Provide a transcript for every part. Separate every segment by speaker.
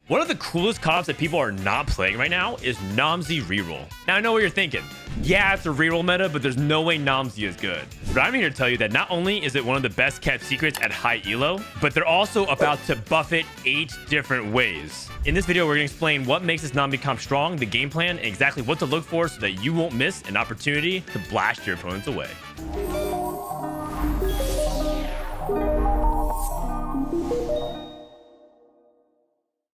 Speaker 1: One of the coolest comps that people are not playing right now is Nomsy reroll. Now I know what you're thinking. Yeah, it's a reroll meta, but there's no way Nomsy is good. But I'm here to tell you that not only is it one of the best kept secrets at high elo, but they're also about to buff it 8 different ways. In this video, we're going to explain what makes this Nomsy comp strong, the game plan, and exactly what to look for so that you won't miss an opportunity to blast your opponents away.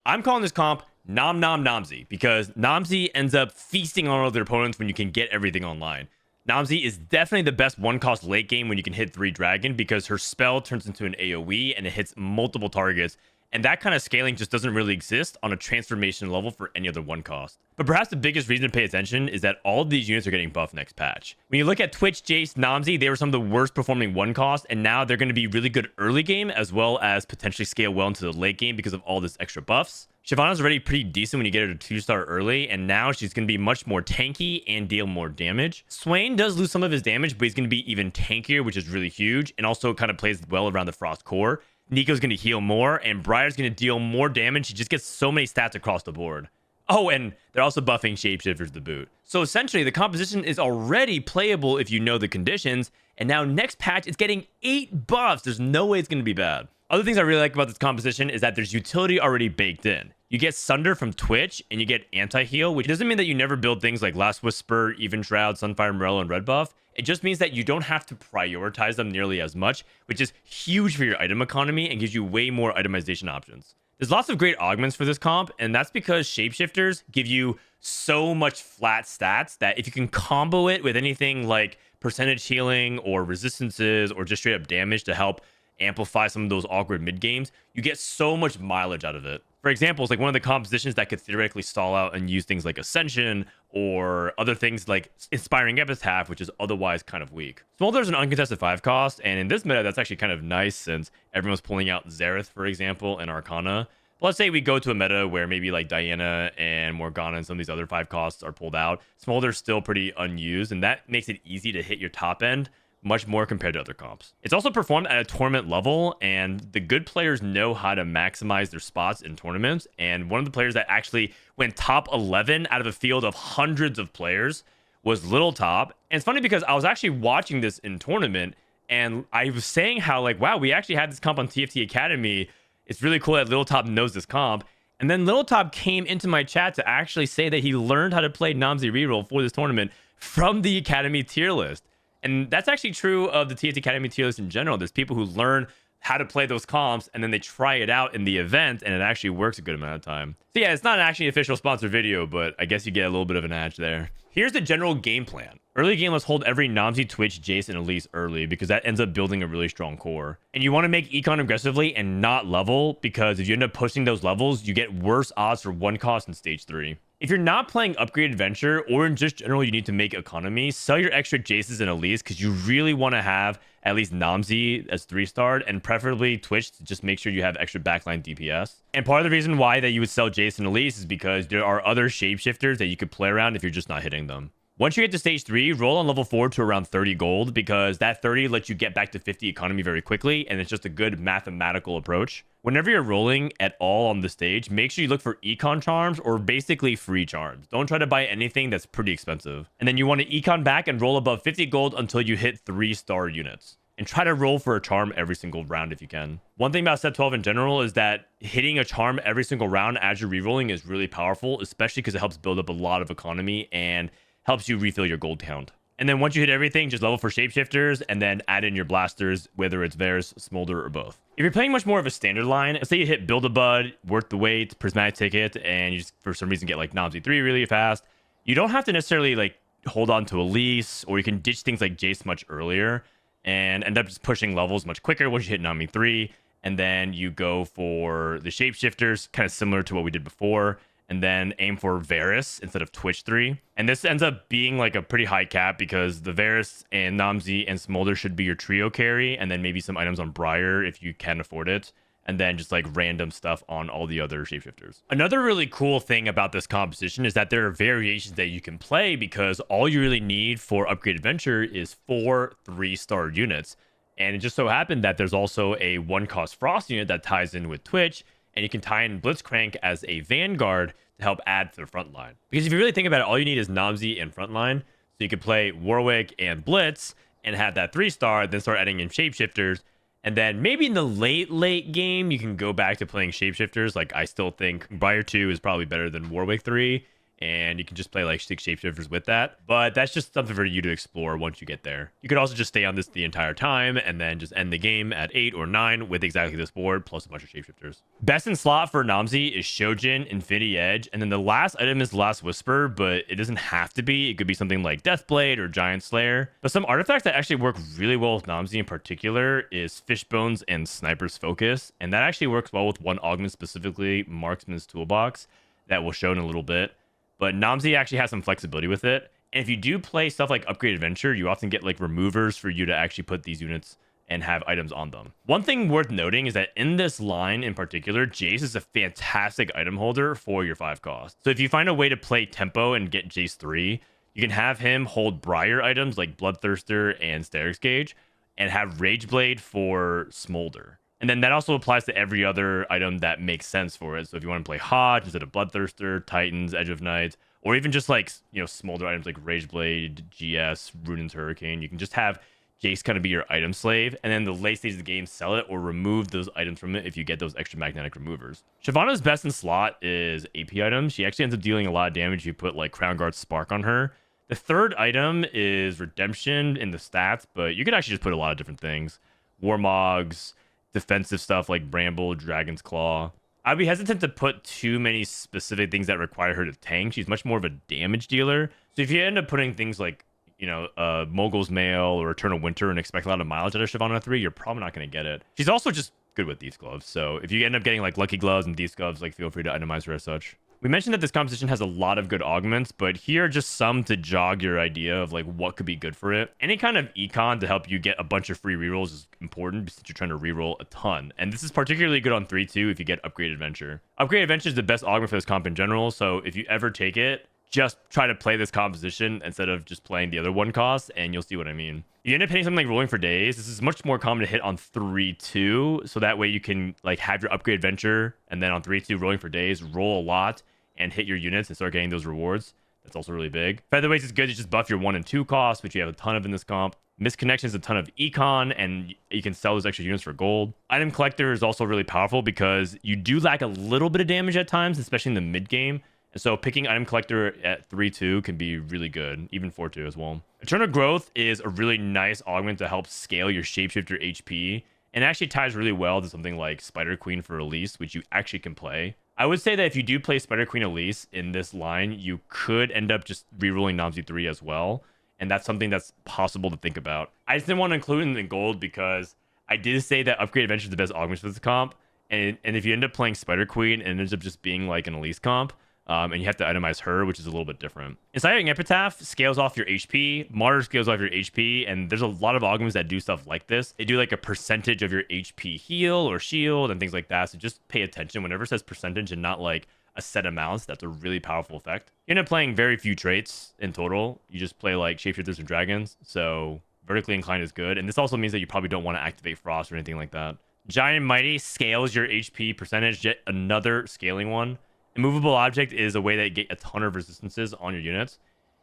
Speaker 1: I'm calling this comp Nomsy because Nomsy ends up feasting on all their opponents when you can get everything online. Nomsy is definitely the best one-cost late game when you can hit 3 dragon because her spell turns into an AoE and it hits multiple targets, and that kind of scaling just doesn't really exist on a transformation level for any other one cost. But perhaps the biggest reason to pay attention is that all of these units are getting buffed next patch. When you look at Twitch, Jace, Nomsy, they were some of the worst performing one cost, and now they're going to be really good early game as well as potentially scale well into the late game because of all this extra buffs. Shyvana's already pretty decent when you get her to 2-star early, and now she's going to be much more tanky and deal more damage. Swain does lose some of his damage, but he's going to be even tankier, which is really huge, and also kind of plays well around the Frost core. Nico's going to heal more, and Briar's going to deal more damage. He just gets so many stats across the board. Oh, and they're also buffing shapeshifters to boot. So essentially, the composition is already playable if you know the conditions, and now next patch, it's getting 8 buffs. There's no way it's going to be bad. Other things I really like about this composition is that there's utility already baked in. You get Sunder from Twitch, and you get anti-heal, which doesn't mean that you never build things like Last Whisper, Even Shroud, Sunfire, Morello, and Red Buff. It just means that you don't have to prioritize them nearly as much, which is huge for your item economy and gives you way more itemization options. There's lots of great augments for this comp, and that's because shapeshifters give you so much flat stats that if you can combo it with anything like percentage healing or resistances or just straight up damage to help amplify some of those awkward mid games, you get so much mileage out of it. For example, it's like one of the compositions that could theoretically stall out and use things like Ascension or other things like Inspiring Epitaph, which is otherwise kind of weak. Smolder's an uncontested 5 cost, and in this meta, that's actually kind of nice since everyone's pulling out Xerath, for example, and Arcana. But let's say we go to a meta where maybe like Diana and Morgana and some of these other 5 costs are pulled out. Smolder's still pretty unused, and that makes it easy to hit your top end much more compared to other comps. It's also performed at a tournament level, and the good players know how to maximize their spots in tournaments. And one of the players that actually went top 11 out of a field of hundreds of players was Little Top. And it's funny because I was actually watching this in tournament, and I was saying how like, wow, we actually had this comp on TFT Academy. It's really cool that Little Top knows this comp. And then Little Top came into my chat to actually say that he learned how to play Nomsy reroll for this tournament from the Academy tier list. And that's actually true of the TFT Academy tier list in general. There's people who learn how to play those comps and then they try it out in the event and it actually works a good amount of time. So yeah, it's not actually an official sponsored video, but I guess you get a little bit of an edge there. Here's the general game plan. Early game, let's hold every Nomsy, Twitch, Jace, and Elise early because that ends up building a really strong core. And you want to make econ aggressively and not level because if you end up pushing those levels, you get worse odds for one cost in stage 3. If you're not playing Upgrade Adventure or in just general you need to make economy, sell your extra Jaces and Elise because you really want to have at least Nomsy as 3-starred and preferably Twitch to just make sure you have extra backline DPS. And part of the reason why that you would sell Jace and Elise is because there are other shapeshifters that you could play around if you're just not hitting them. Once you get to stage 3, roll on level 4 to around 30 gold because that 30 lets you get back to 50 economy very quickly, and it's just a good mathematical approach. Whenever you're rolling at all on the stage, make sure you look for econ charms or basically free charms. Don't try to buy anything that's pretty expensive. And then you want to econ back and roll above 50 gold until you hit 3-star units. And try to roll for a charm every single round if you can. One thing about set 12 in general is that hitting a charm every single round as you're rerolling is really powerful, especially because it helps build up a lot of economy and helps you refill your gold count. And then once you hit everything, just level for shapeshifters and then add in your blasters, whether it's Varus, Smolder, or both. If you're playing much more of a standard line, let's say you hit Build-A-Bud, Worth the Wait, Prismatic Ticket, and you just for some reason get like Nomsy 3 really fast, you don't have to necessarily like hold on to Elise, or you can ditch things like Jace much earlier and end up just pushing levels much quicker once you hit Nomsy 3. And then you go for the shapeshifters, kind of similar to what we did before, and then aim for Varus instead of Twitch 3. And this ends up being like a pretty high cap because the Varus and Nomsy and Smolder should be your trio carry, and then maybe some items on Briar if you can afford it, and then just like random stuff on all the other shapeshifters. Another really cool thing about this composition is that there are variations that you can play because all you really need for Upgrade Adventure is 4 3-star units. And it just so happened that there's also a 1-cost Frost unit that ties in with Twitch, and you can tie in Blitzcrank as a vanguard to help add to the front line. Because if you really think about it, all you need is Nomsy and frontline. So you could play Warwick and Blitz and have that 3-star, then start adding in shapeshifters. And then maybe in the late game, you can go back to playing shapeshifters. Like, I still think Briar 2 is probably better than Warwick 3. And you can just play like 6 shapeshifters with that. But that's just something for you to explore once you get there. You could also just stay on this the entire time and then just end the game at 8 or 9 with exactly this board plus a bunch of shapeshifters. Best in slot for Nomsy is Shojin, Infinity Edge, and then the last item is Last Whisper, but it doesn't have to be. It could be something like Deathblade or Giant Slayer. But some artifacts that actually work really well with Nomsy in particular is Fishbones and Sniper's Focus. And that actually works well with one augment, specifically Marksman's Toolbox, that we'll show in a little bit. But Nomsy actually has some flexibility with it. And if you do play stuff like Upgrade Adventure, you often get like removers for you to actually put these units and have items on them. One thing worth noting is that in this line in particular, Jace is a fantastic item holder for your 5 cost. So if you find a way to play tempo and get Jace 3, you can have him hold Briar items like Bloodthirster and Sterix Gauge and have Rageblade for Smolder. And then that also applies to every other item that makes sense for it. So if you want to play Hodge instead of Bloodthirster, Titans, Edge of Night, or even just like, you know, Smolder items like Rageblade, GS, Runin's Hurricane, you can just have Jace kind of be your item slave. And then the late stage of the game, sell it or remove those items from it if you get those extra magnetic removers. Shyvana's best in slot is AP items. She actually ends up dealing a lot of damage if you put like Crown Guard Spark on her. The third item is Redemption in the stats, but you could actually just put a lot of different things. Warmogs, defensive stuff like Bramble, Dragon's Claw. I'd be hesitant to put too many specific things that require her to tank. She's much more of a damage dealer. So if you end up putting things like, you know, Mogul's Mail or Eternal Winter and expect a lot of mileage out of Shyvana 3, you're probably not going to get it. She's also just good with these gloves. So if you end up getting like Lucky Gloves and these gloves, like feel free to itemize her as such. We mentioned that this composition has a lot of good augments, but here are just some to jog your idea of like what could be good for it. Any kind of econ to help you get a bunch of free rerolls is important since you're trying to reroll a ton. And this is particularly good on 3-2 if you get Upgrade Adventure. Upgrade Adventure is the best augment for this comp in general, so if you ever take it, just try to play this composition instead of just playing the other 1 cost, and you'll see what I mean. You end up hitting something like Rolling for Days. This is much more common to hit on 3-2, so that way you can like have your Upgrade Adventure, and then on 3-2 Rolling for Days, roll a lot, and hit your units and start getting those rewards. That's also really big. Featherweights is good to just buff your 1 and 2 costs, which you have a ton of in this comp. Misconnection is a ton of econ, and you can sell those extra units for gold. Item Collector is also really powerful because you do lack a little bit of damage at times, especially in the mid game. And so picking Item Collector at 3-2 can be really good, even 4-2 as well. Eternal Growth is a really nice augment to help scale your Shapeshifter HP, and actually ties really well to something like Spider Queen for Elise, which you actually can play. I would say that if you do play Spider Queen Elise in this line, you could end up just rerolling Nomsy 3 as well. And that's something that's possible to think about. I just didn't want to include it in the gold because I did say that Upgrade Adventure is the best augment for this comp. And if you end up playing Spider Queen and it ends up just being like an Elise comp, and you have to itemize her, which is a little bit different. Inspiring Epitaph scales off your HP. Martyr scales off your HP, and there's a lot of augments that do stuff like this. They do like a percentage of your HP heal or shield and things like that, so just pay attention. Whenever it says percentage and not like a set amounts, that's a really powerful effect. You end up playing very few traits in total. You just play like Shapeshifters and Dragons, so Vertically Inclined is good, and this also means that you probably don't want to activate Frost or anything like that. Giant Mighty scales your HP percentage, yet another scaling one. Immovable Object is a way that you get a ton of resistances on your units.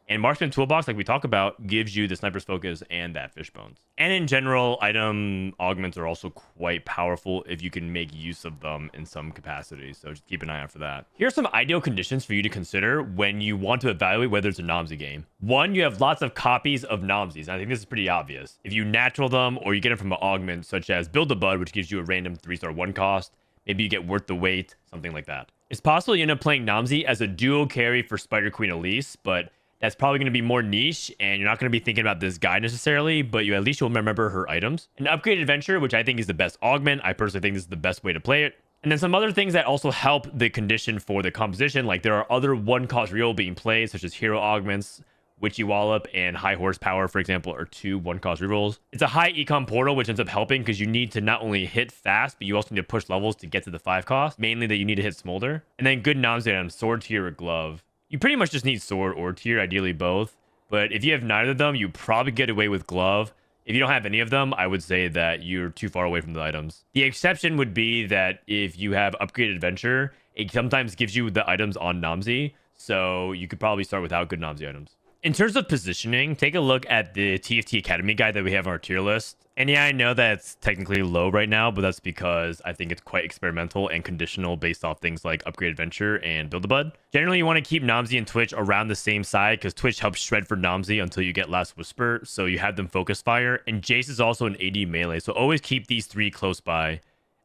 Speaker 1: And Marksman Toolbox, like we talk about, gives you the Sniper's Focus and that Fishbones. And in general, item augments are also quite powerful if you can make use of them in some capacity. So just keep an eye out for that. Here are some ideal conditions for you to consider when you want to evaluate whether it's a Nomsy game. 1, you have lots of copies of Nomsys. I think this is pretty obvious. If you natural them or you get them from an augment, such as Build-A-Bud, which gives you a random 3-star 1 cost, maybe you get Worth the Wait, something like that. It's possible you end up playing Nomsy as a duo carry for Spider Queen Elise, but that's probably going to be more niche, and you're not going to be thinking about this guy necessarily, but at least you'll remember her items. An Upgrade Adventure, which I think is the best augment. I personally think this is the best way to play it. And then some other things that also help the condition for the composition, like there are other 1-cost reroll being played, such as Hero Augments, Witchy Wallop, and High Horsepower, for example, are 2 1-cost rerolls. It's a high econ portal, which ends up helping because you need to not only hit fast, but you also need to push levels to get to the 5-cost, mainly that you need to hit Smolder. And then good Nomsy items, Sword Tier or Glove. You pretty much just need Sword or Tier, ideally both. But if you have neither of them, you probably get away with Glove If you don't have any of them, I would say that you're too far away from the items. The exception would be that if you have upgraded adventure, it sometimes gives you the items on Nomsy, so you could probably start without good Nomsy items. In terms of positioning, take a look at the TFT Academy guide that we have on our tier list. And yeah, I know that it's technically low right now, but that's because I think it's quite experimental and conditional based off things like Upgrade Adventure and Build-A-Bud. Generally, you want to keep Nomsy and Twitch around the same side because Twitch helps shred for Nomsy until you get Last Whisper, so you have them focus fire. And Jace is also an AD melee, so always keep these three close by.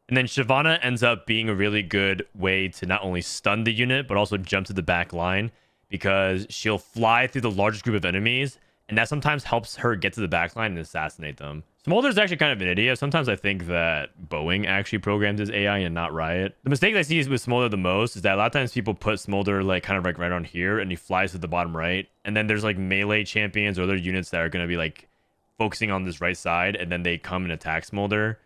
Speaker 1: And then Shyvana ends up being a really good way to not only stun the unit, but also jump to the back line because she'll fly through the largest group of enemies, and that sometimes helps her get to the back line and assassinate them. Smolder is actually kind of an idiot. Sometimes I think that Boeing actually programs his AI and not Riot. The mistake I see with Smolder the most is that a lot of times people put Smolder like kind of like right around here and he flies to the bottom right. And then there's like melee champions or other units that are going to be like focusing on this right side, and then they come and attack Smolder.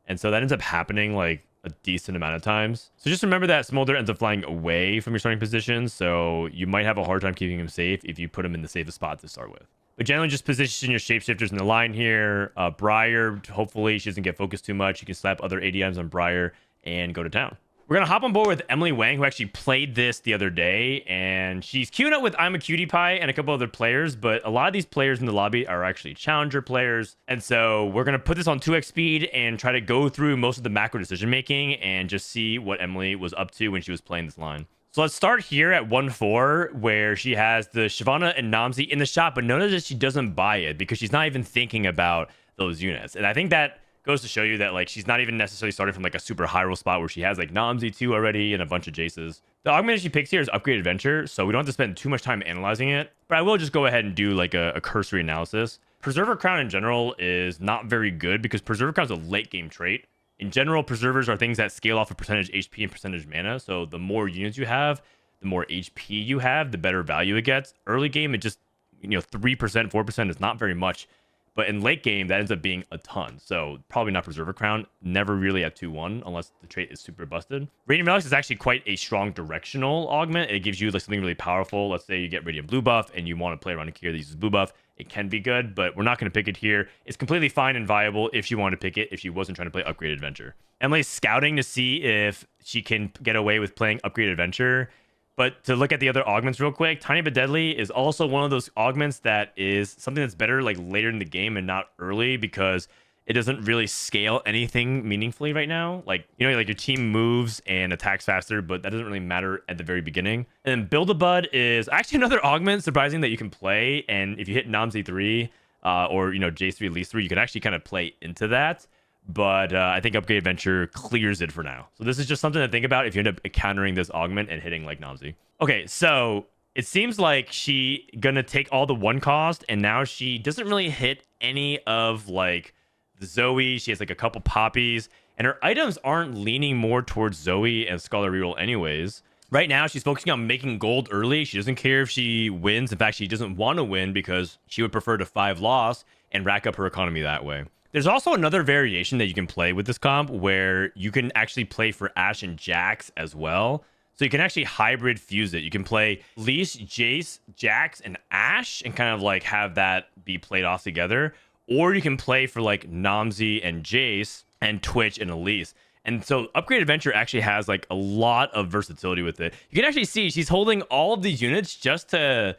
Speaker 1: And so that ends up happening like a decent amount of times. So just remember that Smolder ends up flying away from your starting position, so you might have a hard time keeping him safe if you put him in the safest spot to start with. But generally just position your shapeshifters in the line here. Briar, hopefully she doesn't get focused too much. You can slap other ADMs on Briar and go to town. We're going to hop on board with EmilyWang, who actually played this the other day, and she's queuing up with I'm a Cutie Pie and a couple other players, but a lot of these players in the lobby are actually challenger players. And so we're going to put this on 2x speed and try to go through most of the macro decision making and just see what Emily was up to when she was playing this line. So let's start here at 1-4, where she has the Shyvana and Nomsy in the shop, but notice that she doesn't buy it because she's not even thinking about those units. And I think that goes to show you that like she's not even necessarily starting from like a super high roll spot where she has like Nomsy 2 already and a bunch of Jaces. The augment she picks here is Upgrade Adventure, so we don't have to spend too much time analyzing it, but I will just go ahead and do like a cursory analysis. Preserver Crown in general is not very good because Preserver Crown is a late game trait. In general, preservers are things that scale off of percentage HP and percentage mana, so the more units you have, the more HP you have, the better value it gets. Early game, it just, 3%, 4% is not very much. But in late game, that ends up being a ton. So probably not Preserver Crown. Never really at 2-1 unless the trait is super busted. Radiant Relics is actually quite a strong directional augment. It gives you like something really powerful. Let's say you get Radiant Blue buff and you want to play around a gear that uses blue buff. It can be good, but we're not going to pick it here. It's completely fine and viable if she wanted to pick it, if she wasn't trying to play Upgrade Adventure. Emily's scouting to see if she can get away with playing Upgrade Adventure. But to look at the other augments real quick, Tiny But Deadly is also one of those augments that is something that's better like later in the game and not early because it doesn't really scale anything meaningfully right now. Like, like your team moves and attacks faster, but that doesn't really matter at the very beginning. And then Build-A-Bud is actually another augment, surprising, that you can play. And if you hit Nomsy 3 or, J3 at least 3, you can actually kind of play into that. But I think Upgrade Adventure clears it for now. So this is just something to think about if you end up encountering this augment and hitting like Nomsy. Okay, so it seems like she gonna take all the 1 cost, and now she doesn't really hit any of like the Zoe. She has like a couple poppies, and her items aren't leaning more towards Zoe and Scholar Reroll anyways. Right now, she's focusing on making gold early. She doesn't care if she wins. In fact, she doesn't want to win because she would prefer to 5 loss and rack up her economy that way. There's also another variation that you can play with this comp where you can actually play for Ashe and Jax as well. So you can actually hybrid fuse it. You can play Leash, Jace, Jax, and Ashe and kind of like have that be played off together. Or you can play for like Nomsy and Jace and Twitch and Elise. And so Upgrade Adventure actually has like a lot of versatility with it. You can actually see she's holding all of these units just to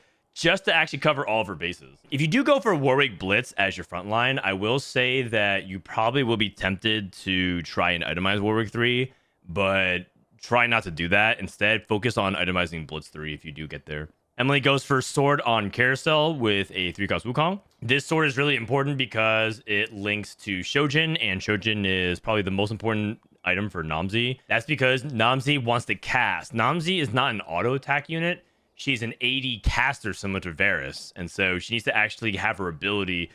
Speaker 1: actually cover all of her bases. If you do go for Warwick Blitz as your front line, I will say that you probably will be tempted to try and itemize Warwick 3, but try not to do that. Instead, focus on itemizing Blitz 3 if you do get there. Emily goes for Sword on Carousel with a 3-cost Wukong. This sword is really important because it links to Shojin, and Shojin is probably the most important item for Nomsy. That's because Nomsy wants to cast. Nomsy is not an auto attack unit. She's an AD caster similar to Varus, and so she needs to actually have her ability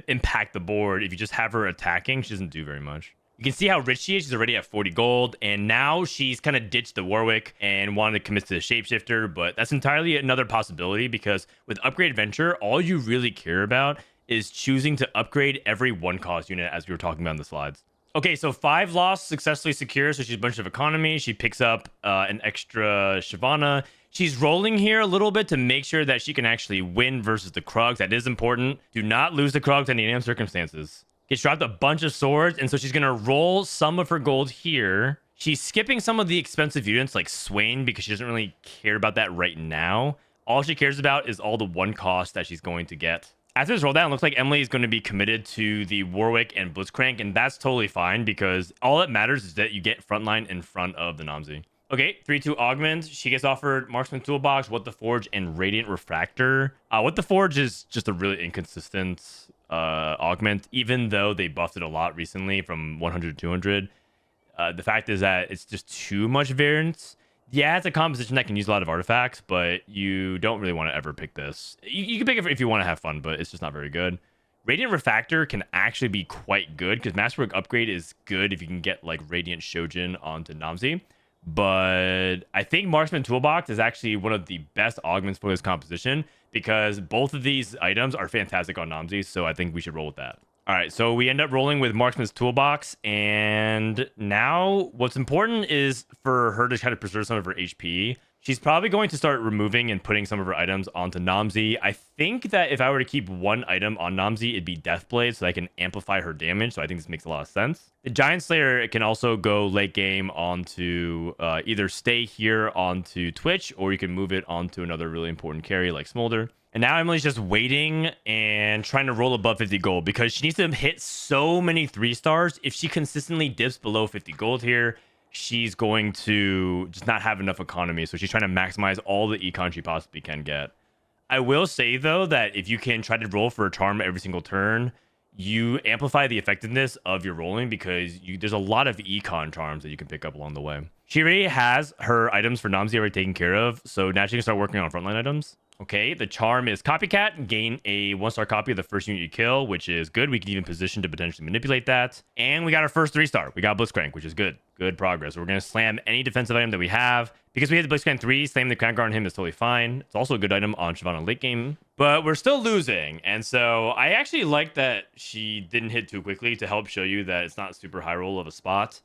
Speaker 1: impact the board. If you just have her attacking, she doesn't do very much. You can see how rich she is. She's already at 40 gold, and now she's kind of ditched the Warwick and wanted to commit to the Shapeshifter, but that's entirely another possibility because with Upgrade Adventure, all you really care about is choosing to upgrade every 1-cost unit as we were talking about in the slides. Okay, so 5 loss successfully secure. So she's a bunch of economy. She picks up an extra Shyvana. She's rolling here a little bit to make sure that she can actually win versus the Krugs. That is important. Do not lose the Krugs in any circumstances. Gets dropped a bunch of swords, and so she's going to roll some of her gold here. She's skipping some of the expensive units like Swain because she doesn't really care about that right now. All she cares about is all the one cost that she's going to get. After this roll down, it looks like Emily is going to be committed to the Warwick and Blitzcrank, and that's totally fine because all that matters is that you get frontline in front of the Nomsy. Okay, 3-2 Augments. She gets offered Marksman Toolbox, What the Forge, and Radiant Refractor. What the Forge is just a really inconsistent augment, even though they buffed it a lot recently from 100 to 200. The fact is that it's just too much variance. Yeah, it's a composition that can use a lot of artifacts, but you don't really want to ever pick this. You can pick it if you want to have fun, but it's just not very good. Radiant Refractor can actually be quite good because Masterwork Upgrade is good if you can get like Radiant Shojin onto Nomsy. But I think Marksman Toolbox is actually one of the best augments for this composition because both of these items are fantastic on Nomsy, so I think we should roll with that. All right, so we end up rolling with Marksman's Toolbox, and now what's important is for her to try to preserve some of her HP. She's probably going to start removing and putting some of her items onto Nomsy. I think that if I were to keep one item on Nomsy, it'd be Deathblade, so I can amplify her damage, so I think this makes a lot of sense. The Giant Slayer can also go late game onto either stay here onto Twitch, or you can move it onto another really important carry like Smolder. And now Emily's just waiting and trying to roll above 50 gold because she needs to hit so many 3 stars. If she consistently dips below 50 gold here, she's going to just not have enough economy. So she's trying to maximize all the econ she possibly can get. I will say, though, that if you can try to roll for a charm every single turn, you amplify the effectiveness of your rolling because there's a lot of econ charms that you can pick up along the way. She already has her items for Nomsy already taken care of, so now she can start working on frontline items. Okay, the charm is Copycat. Gain a 1-star copy of the first unit you kill, which is good. We can even position to potentially manipulate that. And we got our first 3-star. We got Blitzcrank, which is good. Good progress. We're going to slam any defensive item that we have. Because we hit the Blitzcrank 3, slam the Crown Guard on him is totally fine. It's also a good item on Shyvana late game. But we're still losing. And so I actually like that she didn't hit too quickly to help show you that it's not super high roll of a spot.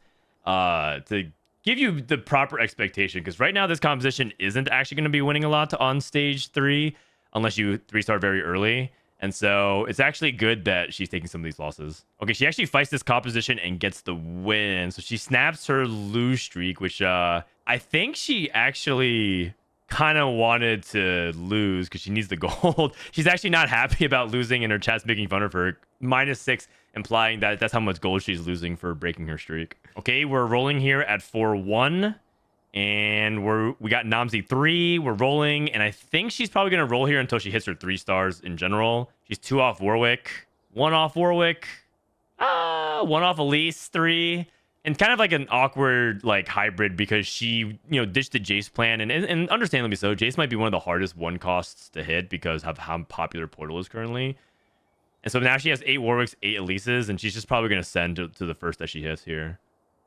Speaker 1: To give you the proper expectation, because right now this composition isn't actually going to be winning a lot on stage 3 unless you 3-star very early, and so it's actually good that she's taking some of these losses. Okay, she actually fights this composition and gets the win, so she snaps her lose streak, which I think she actually kind of wanted to lose because she needs the gold. She's actually not happy about losing, and her chat's making fun of her. -6, implying that that's how much gold she's losing for breaking her streak. Okay, we're rolling here at 4-1, and we got Nomsy 3. We're rolling, and I think she's probably gonna roll here until she hits her 3 stars in general. She's 2 off Warwick, 1 off Warwick, 1 off Elise 3. And kind of like an awkward like hybrid because she, ditched the Jace plan, and understandably so. Jace might be one of the hardest 1 costs to hit because of how popular Portal is currently. And so now she has 8 Warwicks, 8 Elises, and she's just probably going to send to the first that she hits here.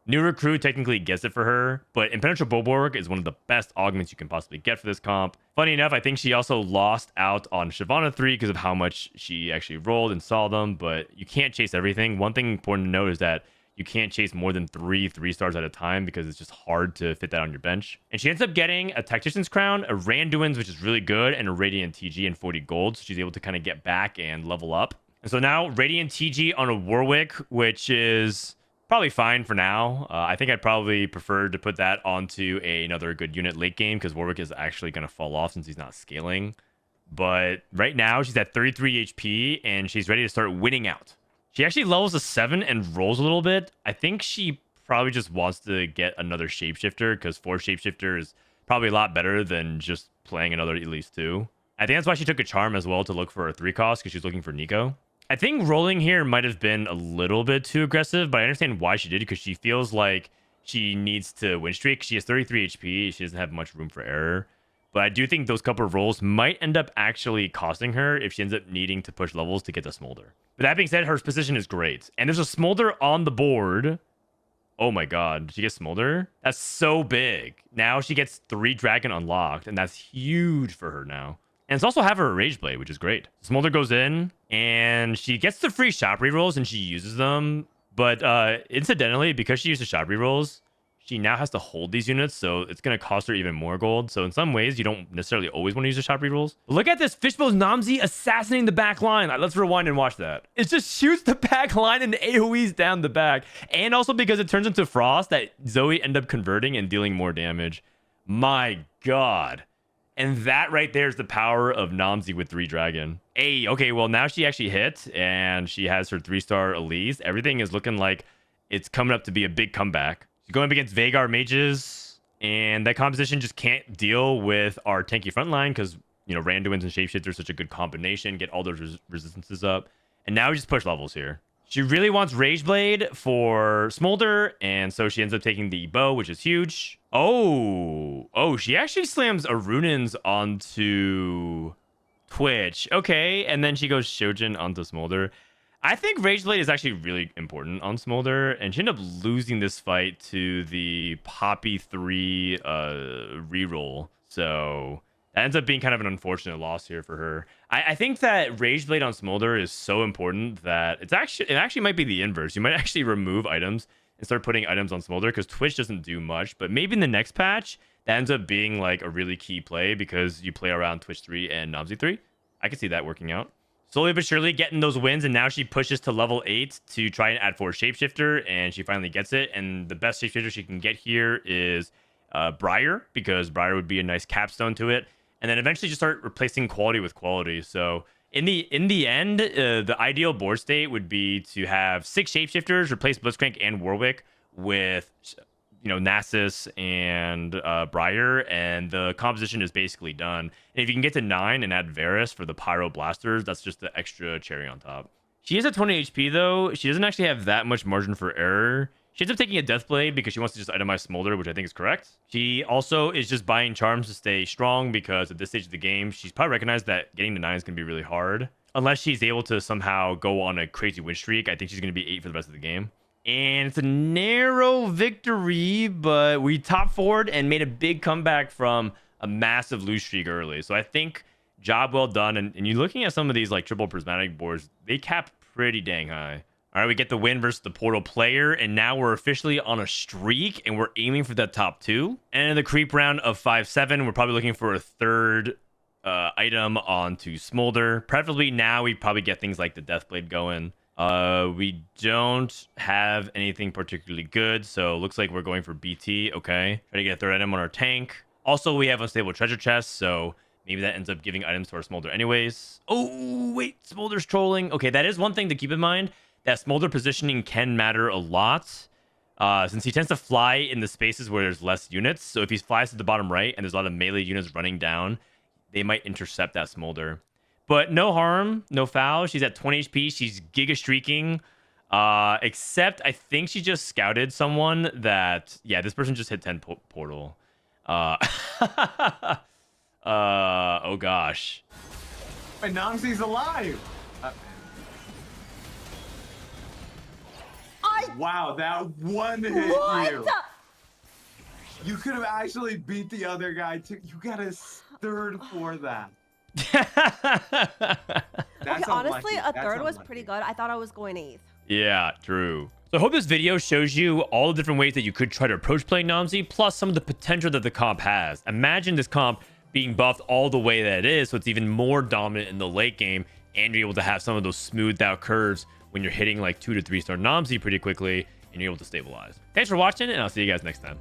Speaker 1: New Recruit technically gets it for her, but Impenetrable Bulwark is one of the best augments you can possibly get for this comp. Funny enough, I think she also lost out on Shyvana 3 because of how much she actually rolled and saw them, but you can't chase everything. One thing important to note is that you can't chase more than 3 stars at a time because it's just hard to fit that on your bench. And she ends up getting a Tactician's Crown, a Randuin's, which is really good, and a Radiant TG and 40 gold. So she's able to kind of get back and level up. And so now Radiant TG on a Warwick, which is probably fine for now. I think I'd probably prefer to put that onto another good unit late game because Warwick is actually going to fall off since he's not scaling. But right now she's at 33 HP and she's ready to start winning out. She actually levels to 7 and rolls a little bit. I think she probably just wants to get another Shapeshifter because 4 Shapeshifter is probably a lot better than just playing another Elise 2. I think that's why she took a Charm as well to look for a 3 cost because she's looking for Nico. I think rolling here might have been a little bit too aggressive, but I understand why she did it because she feels like she needs to win streak. She has 33 HP. She doesn't have much room for error. But I do think those couple of rolls might end up actually costing her if she ends up needing to push levels to get the Smolder. But that being said, her position is great. And there's a Smolder on the board. Oh my god. Did she get Smolder? That's so big. Now she gets 3 Dragon unlocked, and that's huge for her now. And it's also have her Rage Blade, which is great. Smolder goes in, and she gets the free shop rerolls, and she uses them. But incidentally, because she used the shop rerolls, she now has to hold these units, so it's going to cost her even more gold. So in some ways, you don't necessarily always want to use the shop rerolls. Look at this. Fishbow's Nomsy assassinating the back line. Let's rewind and watch that. It just shoots the back line and AoEs down the back. And also because it turns into Frost that Zoe end up converting and dealing more damage. My God. And that right there is the power of Nomsy with 3 Dragon. Hey, okay, well now she actually hit and she has her 3-star Elise. Everything is looking like it's coming up to be a big comeback. Going up against Vhagar mages, and that composition just can't deal with our tanky front line because, you know, Randuins and Shapeshifters are such a good combination. Get all those resistances up. And now we just push levels here. She really wants Rageblade for Smolder, and so she ends up taking the bow, which is huge. Oh, she actually slams a Runins onto Twitch. Okay, and then she goes Shojin onto Smolder. I think Rageblade is actually really important on Smolder, and she ended up losing this fight to the Poppy 3 reroll. So that ends up being kind of an unfortunate loss here for her. I think that Rageblade on Smolder is so important that it actually might be the inverse. You might actually remove items and start putting items on Smolder because Twitch doesn't do much. But maybe in the next patch, that ends up being like a really key play because you play around Twitch 3 and Nomsy 3. I could see that working out. Slowly but surely getting those wins, and now she pushes to level 8 to try and add 4 Shapeshifter, and she finally gets it. And the best Shapeshifter she can get here is Briar, because Briar would be a nice capstone to it. And then eventually just start replacing quality with quality. So in the end, the ideal board state would be to have 6 Shapeshifters, replace Blitzcrank and Warwick with, you know, Nasus and Briar, and the composition is basically done. And if you can get to 9 and add Varus for the Pyro Blasters, that's just the extra cherry on top. She is at 20 HP though. She doesn't actually have that much margin for error. She ends up taking a Deathblade because she wants to just itemize Smolder, which I think is correct. She also is just buying charms to stay strong because at this stage of the game, she's probably recognized that getting to 9 is going to be really hard. Unless she's able to somehow go on a crazy win streak, I think she's going to be 8 for the rest of the game. And it's a narrow victory, but we top forward and made a big comeback from a massive lose streak early. So I think job well done. And you're looking at some of these like triple prismatic boards, they cap pretty dang high. All right, we get the win versus the Portal player, and now we're officially on a streak, and we're aiming for that top 2. And in the creep round of 5-7, we're probably looking for a third item onto Smolder. Preferably now, we probably get things like the Deathblade going. We don't have anything particularly good, so looks like we're going for BT. Okay, try to get a third item on our tank. Also, we have unstable treasure chests, so maybe that ends up giving items to our Smolder anyways. Oh, wait, Smolder's trolling. Okay, that is one thing to keep in mind, that Smolder positioning can matter a lot, since he tends to fly in the spaces where there's less units. So if he flies to the bottom right and there's a lot of melee units running down, they might intercept that Smolder. But no harm, no foul. She's at 20 HP. She's giga streaking. Except I think she just scouted someone that... Yeah, this person just hit 10 portal. Oh, gosh.
Speaker 2: Wait, Nomsy's alive! Wow, that one hit you. You could have actually beat the other guy too. You got a third for that.
Speaker 3: Okay, honestly, a third was pretty good. I thought I was going 8th.
Speaker 1: Yeah, true. So I hope this video shows you all the different ways that you could try to approach playing Nomsy, plus some of the potential that the comp has. Imagine this comp being buffed all the way that it is, so it's even more dominant in the late game, and you're able to have some of those smoothed out curves when you're hitting like 2 to 3 star Nomsy pretty quickly, and you're able to stabilize. Thanks for watching, and I'll see you guys next time.